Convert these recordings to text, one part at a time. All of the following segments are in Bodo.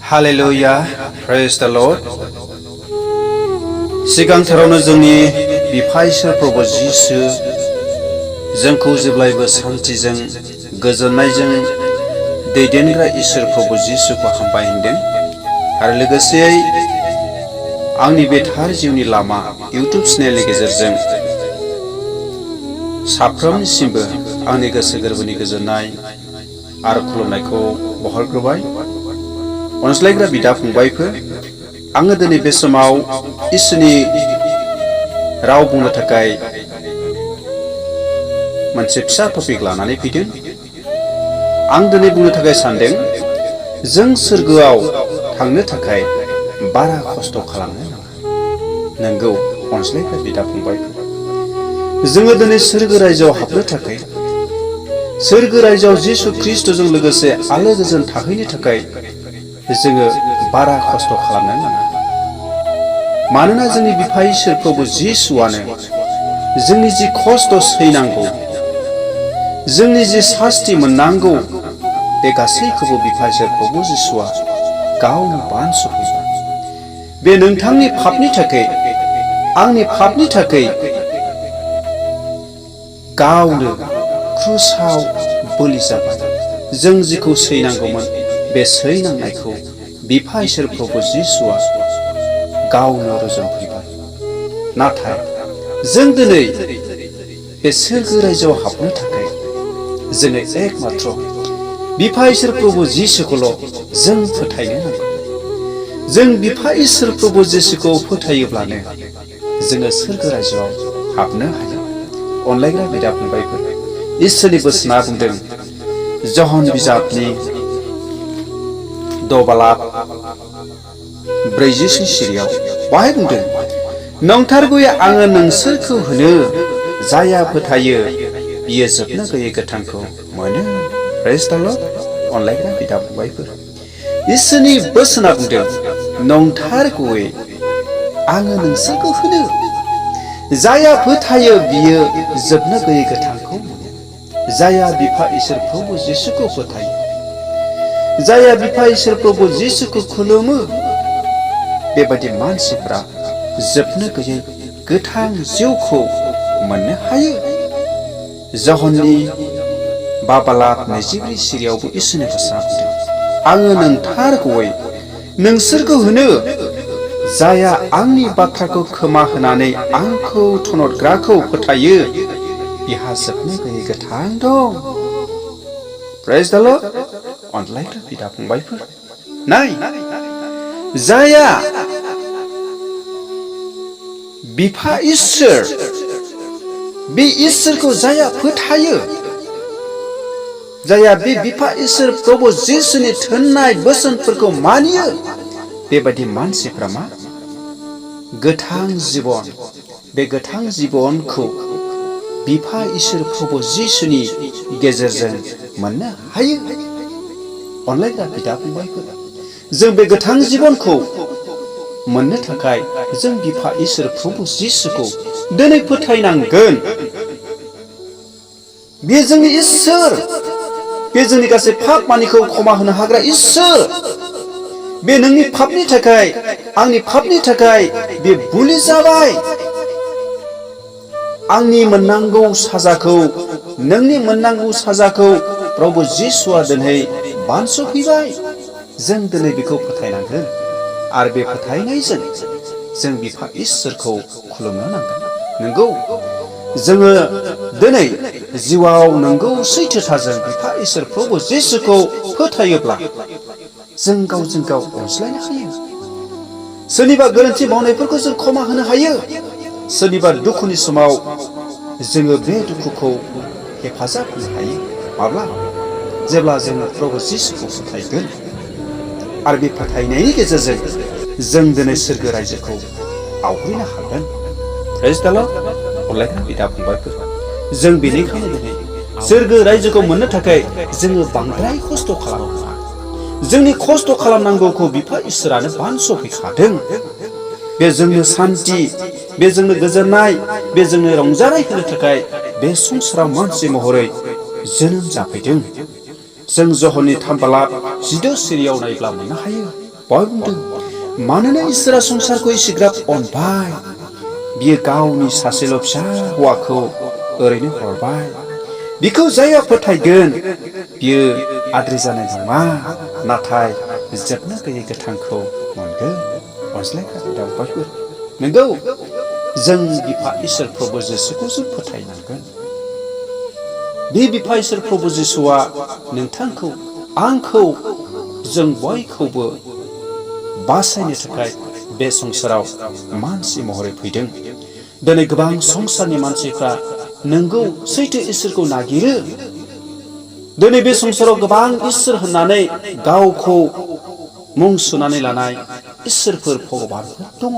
Hallelujah, praise the Lord. सिगांथारावनो जोंनि बिफा इसोर प्रभु जिसु जोंखौ जेब्लायबो सान्थिजों गोजोननायजों दैदेनग्रा इसोर प्रभु जिसुखौ हामबाय होनदों आरो लोगोसेयै आंनि बे थार जिउनि लामा इउटुब चेनेलनि गेजेरजों साफ्रोमनिसिमबो आंनि गोसो गोरबोनि गोजोननाय आरो खुलुमनायखौ बहरग्रोबाय। अनज्लायग्रा बिदा फंबायफोर, आङो दिनै बे समाव इसोरनि राव बुंनो थाखाय मोनसे फिसा टपिक लानानै फैदों। आं दिनै बुंनो थाखाय सानदों, जों सोरगोआव थांनो थाखाय बारा खस्थ' खालामनो नाङा। नंगौ अनज्लायग्रा बिदा फंबायफोर, जोङो दिनै सोरगो रायजोआव हाबनो थाखाय, सोरगो रायजोआव जिसु ख्रिस्टजों लोगोसे आलो गोजोन थाहैनो थाखाय जोङो बारा खस्थ' खालामनो नाङा। मानोना जोंनि बिफा इसोर प्रभु जिसुआनो जोंनि जि खस्थ' सैनांगौ, जोंनि जि सास्ति मोननांगौ, बे गासैखौबो बिफा इसोर प्रभु जिसुआ गावनो बानस'फैबाय। बे नोंथांनि पापनि थाखाय, आंनि पापनि थाखाय गावनो क्रुसाव बोलि जाबाय। जों जिखौ सैनांगौमोन, बे सैनांनायखौ बिफा इसोर प्रभु जिसुआ गावनो रुजुनफैबाय। नाथाय जों दिनै बे सोरगो रायजोआव हाबनो थाखाय जोङो एकमात्र बिफा इसोर प्रभु जिसुखौल' जों फोथायनो नांगौ। जों बिफा इसोर प्रभु जिसुखौ फोथायोब्लानो जोङो सोरगो रायजोआव हाबनो हायो। अनलायग्रा बिदा फंबायफोर, इसोरनि बोसोना बुंदों जहन बिजाबनि 6:40 सिरियाव बाहाय बुंदों, नंथारगौयै आङो नोंसोरखौ होनो, जाया फोथायो बियो जोबनो गैयै गोथांखौ मोनो। प्रेज द लर्ड। अनलायग्रा बिदा फंबायफोर, इसोरनि बोसोना बुंदों, नंथारगौयै आङो नोंसोरखौ होनो, जाया फोथायो बियो जोबनो गैयै गोथांखौ मोनो। जाया बिफा इसोर प्रभु जिसुखौ फोथायो, जाया बिफा इसोर प्रभु जिसुखौ खुलुमो, बेबादि मानसिफ्रा जोबनो गैयै गोथां जिउखौ मोननो हायो। जहननि 5:22 सिरियावबो इसोरनि बोसोना बुंदों, आङो नंथारगौयै नोंसोरखौ होनो, जाया आंनि बाथ्राखौ खोमा होनानै आंखौ थनदग्राखौ फोथायो, बिहा जोबनो गैयै गोथां दं। प्रेज द लर्ड। अनलायग्रा बिदा फंबायफोर, नाय, जाया बिफा इसोर, बे इसोरखौ जाया फोथायो, जाया बे बिफा इसोर प्रभु जिसुनि थोननाय बोसोनफोरखौ मानियो, बेबायदि मानसिफ्रा मा गोथां जिबन, बे गोथां जिबनखौ बिफा इसोर प्रभु जिसुनि गेजेरजों मोननो हायो। अनलायग्रा बिदा फंबायफोर, जों बे गोथां जिबनखौ मोननो थाखाय जों बिफा इसोर प्रभु जिसुखौ दिनै फोथायनांगोन। बे जोंनि इसोर, बे जोंनि गासै पाप मानिखौ क्षमा होनो हाग्रा इसोर। बे नोंनि पापनि थाखाय, आंनि पापनि थाखाय बे बुलि जाबाय। आंनि मोननांगौ साजाखौ, नोंनि मोननांगौ साजाखौ प्रभु जिसुआ दिनै बानस'फैबाय। जों दिनै बेखौ फोथायनांगोन आरो बे फोथायनायजों जों बिफा इसोरखौ खुलुमनो नांगोन। नंगौ, जोङो दिनै जिउआव नंगौ सैथोथाजों बिफा इसोर प्रभु जिसुखौ फोथायोब्ला जों गावजों गाव अनज्लायनो हायो। सोरनिबा गोरोन्थि मावनायफोरखौ जों क्षमा होनो हायो। सोरनिबा दुखुनि समाव जोङो बे दुखुखौ हेफाजाब होनो हायो। माब्ला? जेब्ला जोङो प्रभु जिसुखौ फोथायगोन आरो बे फोथायनायनि गेजेरजों जों दिनै सोरगो रायजोखौ आवग्रिनो हागोन। प्रेज द लर्ड। अनलायग्रा बिदा फंबायफोर, जों बेनिखायनो दिनै सोरगो रायजोखौ मोननो थाखाय जोङो बांद्राय खस्थ' खालामनाङा। जोंनि खस्थ' खालामनांगौखौ बिफा इसोरानो बानस'फैखादों। बे जोंनो सान्थि, बे जोंनो गोजोननाय, बे जोंनो रंजानाय होनो थाखाय बे संसाराव मानसि महरै जोनोम जाफैदों। जों जहननि 3:16 सिरियाव नायब्ला मोननो हायो। बय बुंदों मानोना इसोरा संसारखौ एसेग्राब अनबाय बियो गावनि सासेल' फिसा हौवाखौ ओरैनो हरबाय बिखौ जायहा फोथायगोन बियो आद्रि जानाय नङा नाथाय जोबनो गैयै गोथांखौ मोनगोन। अनज्लायग्रा बिदा फंबायफोर नंगौ जों बिफा इसोर प्रभु जिसुखौ जों फोथायनांगोन। बे बिफा इसोर प्रभु जिसुआ नोंथांखौ आंखौ जों बयखौबो बासायनो थाखाय बे संसाराव मानसि महरै फैदों। दिनै गोबां संसारनि मानसिफ्रा नंगौ सैथो इसोरखौ नागिरो। दिनै बे संसाराव गोबां इसोर होननानै गावखौ मुं सुनानै लानाय इसोरफोर भगबानफोर दङ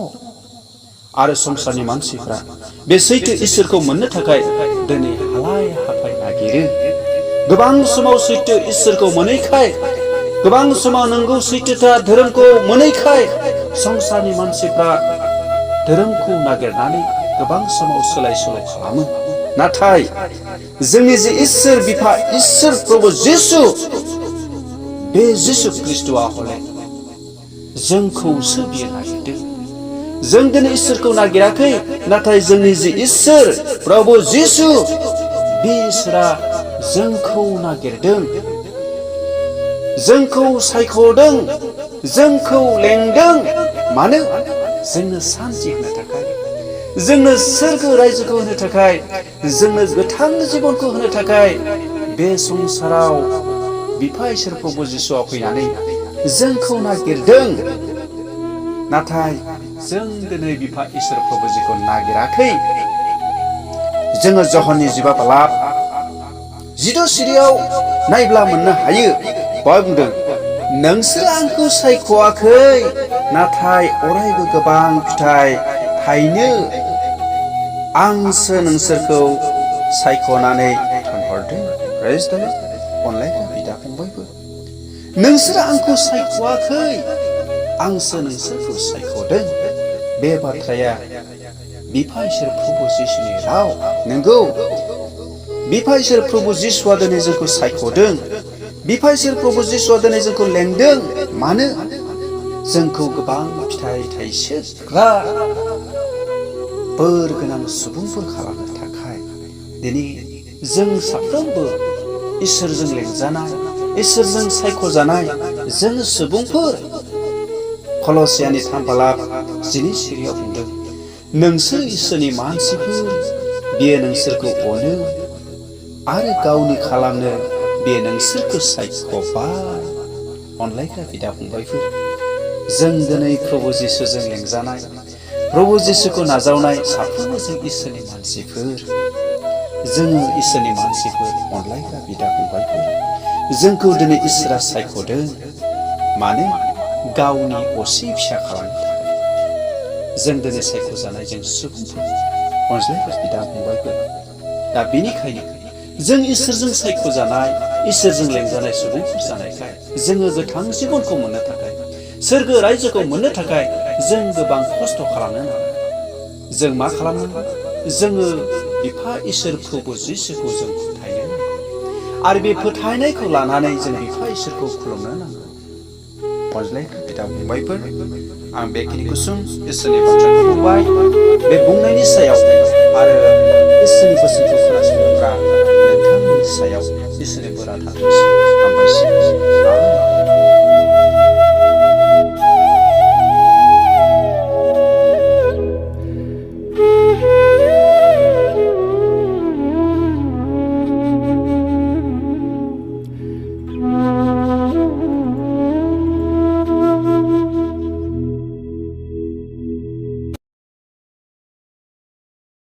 आरो संसारनि मानसिफ्रा बे सैथो इसोरखौ मोननो थाखाय दिनै हालाय हाफाय नागिरो। गोबां समाव सैथो इसोरखौ मोनैखाय गोबां समाव नंगौ सैथोथा धोरोमखौ मोनैखाय संसारनि मानसिफ्रा धोरोमखौ नागिरनानै गोबां समाव सोलाय सोल' खालामो। नाथाय जोंनि जे इसोर बिफा इसोर प्रभु जिसु बे जिसु ख्रिस्ट'आ हले जोंखौसो बियो नागिरदों। जों दिनै इसोरखौ नागिराखै नाथाय जोंनि जे इसोर प्रभु जिसु बे इसोरा जोंखौ नागिरदों जोंखौ सायख'दों जोंखौ लेंदों। मानो जोंनो सान्थि होनो थाखाय जोंनो सोरगो रायजोखौ होनो थाखाय जोंनो गोथां जिबनखौ होनो थाखाय बे संसाराव बिफा इसोर प्रभु जिसुआ फैनानै जोंखौ नागिरदों। नाथाय जों दिनै बिफा इसोर प्रभु जिखौ नागिराखै। जोङो जहननि 15 बालाब 16 सिरियाव नायब्ला मोननो हायो। बय बुंदों नोंसोर आंखौ सायख'वाखै नाथाय अरायबो गोबां फिथाइ थायनो आंसो नोंसोरखौ सायख'नानै थिनहरदों। प्रेज द लर्ड। अनलायग्रा बिदा फंबायफोर नोंसोर आंखौ सायख'वाखै आंसो नोंसोरखौ सायख'दों। बे बाथ्राया बिफा इसोर प्रभु जिसुनि राव। नंगौ बिफा इसोर प्रभु जिसुआ दिनै जोंखौ सायख'दों। बिफा इसोर प्रभु जिसुआ दिनै जोंखौ लेंदों। मानो जोंखौ गोबां फिथाइ थाइसेग्रा बोर गोनां सुबुंफोर खालामनो थाखाय दिनै जों साफ्रोमबो इसोरजों लेंजानाय इसोरजों सायख'जानाय जों सुबुंफोर। कलसियानि 3 बालाब 12 सिरियाव बुंदों नोंसोर इसोरनि मानसिफोर बियो नोंसोरखौ अनो आरो गावनि खालामनो बियो नोंसोरखौ सायख'बाय। अनलायग्रा बिदा फंबायफोर जों दिनै प्रभु जिसुजों लेंजानाय प्रभु जिसुखौ नाजावनाय साफ्रोमबो जों इसोरनि मानसिफोर। जोङो इसोरनि मानसिफोर। अनलायग्रा बिदा फंबायफोर जोंखौ दिनै इसोरा सायख'दों। मानो गावनि असे फिसा खालामनो थाखाय जों दिनै सायख'जानाय जों सुबुंफोर। अनज्लायग्रा बिदा फंबायफोर दा बेनिखायनो जों इसोरजों सायख'जानाय इसोरजों लेंजानाय सुबुंफोर जानायखाय जोङो गोथां जिबनखौ मोननो थाखाय सोरगो रायजोखौ मोननो थाखाय जों गोबां खस्थ' खालामनो नाङा। जों मा खालामनांगौ जोङो बिफा इसोर प्रभु जिसुखौ जों फोथायनो नांगौ आरो बे फोथायनायखौ लानानै जों बिफा इसोरखौ खुलुमनो नांगौ। अनज्लायग्रा बिदा फंबायफोर आं बेखिनि गुसुं इसोरनि बाथ्राखौ बुंबाय। बे बुंनायनि सायाव आरो इसोरनि बोसोनखौ खोनासङोब्ला नोंथांनि सायाव इसोरनि बोरा थाथोंसै। हामबायसै।